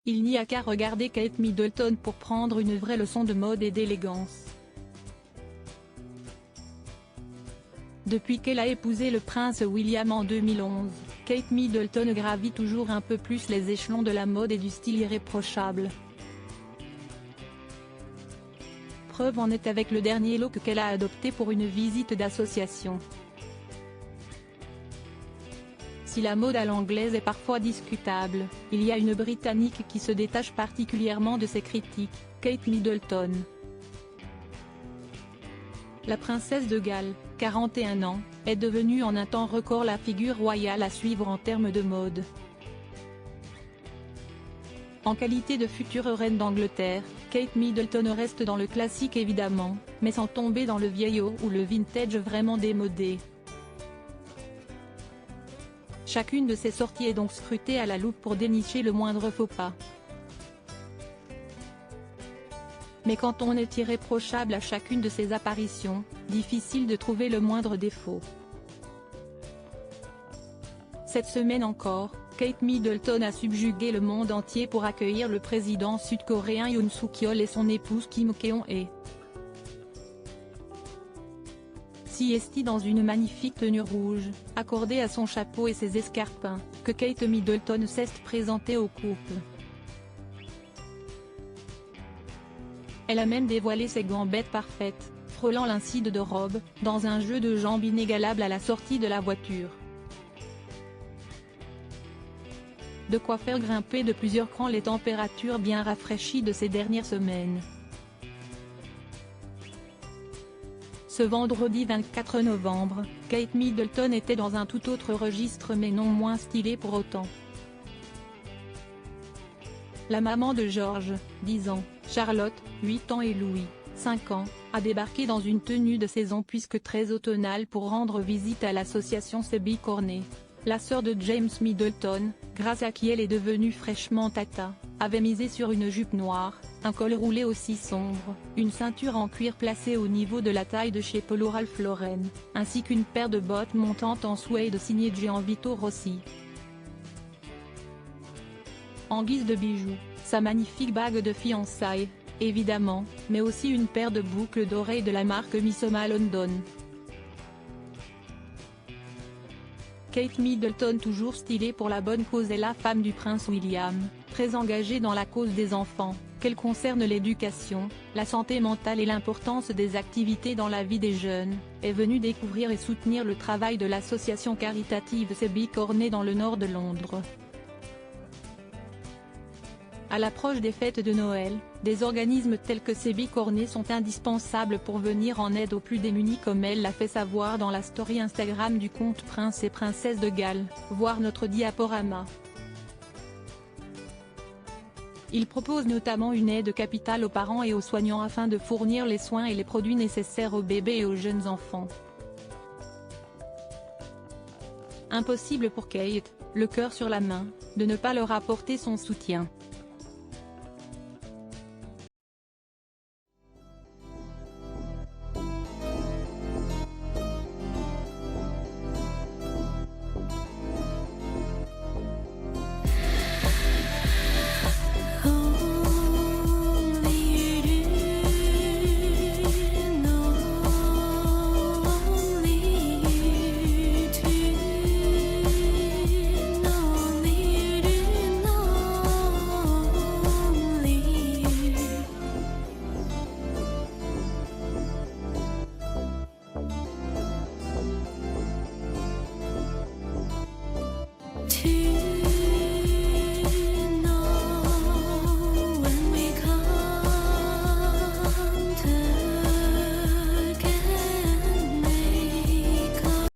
Il n'y a qu'à regarder Kate Middleton pour prendre une vraie leçon de mode et d'élégance. Depuis qu'elle a épousé le prince William en 2011, Kate Middleton gravit toujours un peu plus les échelons de la mode et du style irréprochable. Preuve en est avec le dernier look qu'elle a adopté pour une visite d'association. Si la mode à l'anglaise est parfois discutable, il y a une Britannique qui se détache particulièrement de ses critiques, Kate Middleton. La princesse de Galles, 41 ans, est devenue en un temps record la figure royale à suivre en termes de mode. En qualité de future reine d'Angleterre, Kate Middleton reste dans le classique évidemment, mais sans tomber dans le vieillot ou le vintage vraiment démodé. Chacune de ses sorties est donc scrutée à la loupe pour dénicher le moindre faux pas. Mais quand on est irréprochable à chacune de ses apparitions, difficile de trouver le moindre défaut. Cette semaine encore, Kate Middleton a subjugué le monde entier pour accueillir le président sud-coréen Yoon Suk-yeol et son épouse Kim Keon-hye. Siesti dans une magnifique tenue rouge, accordée à son chapeau et ses escarpins, que Kate Middleton s'est présentée au couple. Elle a même dévoilé ses gambettes parfaites, frôlant l'incide de robe, dans un jeu de jambes inégalable à la sortie de la voiture. De quoi faire grimper de plusieurs crans les températures bien rafraîchies de ces dernières semaines. Ce vendredi 24 novembre, Kate Middleton était dans un tout autre registre mais non moins stylée pour autant. La maman de George, 10 ans, Charlotte, 8 ans et Louis, 5 ans, a débarqué dans une tenue de saison puisque très automnale pour rendre visite à l'association Sebby Corney. La sœur de James Middleton, grâce à qui elle est devenue fraîchement tata, avait misé sur une jupe noire, un col roulé aussi sombre, une ceinture en cuir placée au niveau de la taille de chez Polo Ralph Lauren, ainsi qu'une paire de bottes montantes en suède signées Gianvito Rossi. En guise de bijoux, sa magnifique bague de fiançailles, évidemment, mais aussi une paire de boucles d'oreilles de la marque Missoma London. Kate Middleton toujours stylée pour la bonne cause est la femme du prince William, très engagée dans la cause des enfants, qu'elle concerne l'éducation, la santé mentale et l'importance des activités dans la vie des jeunes, est venue découvrir et soutenir le travail de l'association caritative Sebby Corney dans le nord de Londres. À l'approche des fêtes de Noël, des organismes tels que Sebby Corney sont indispensables pour venir en aide aux plus démunis comme elle l'a fait savoir dans la story Instagram du compte Prince et Princesse de Galles, voir notre diaporama. Il propose notamment une aide capitale aux parents et aux soignants afin de fournir les soins et les produits nécessaires aux bébés et aux jeunes enfants. Impossible pour Kate, le cœur sur la main, de ne pas leur apporter son soutien.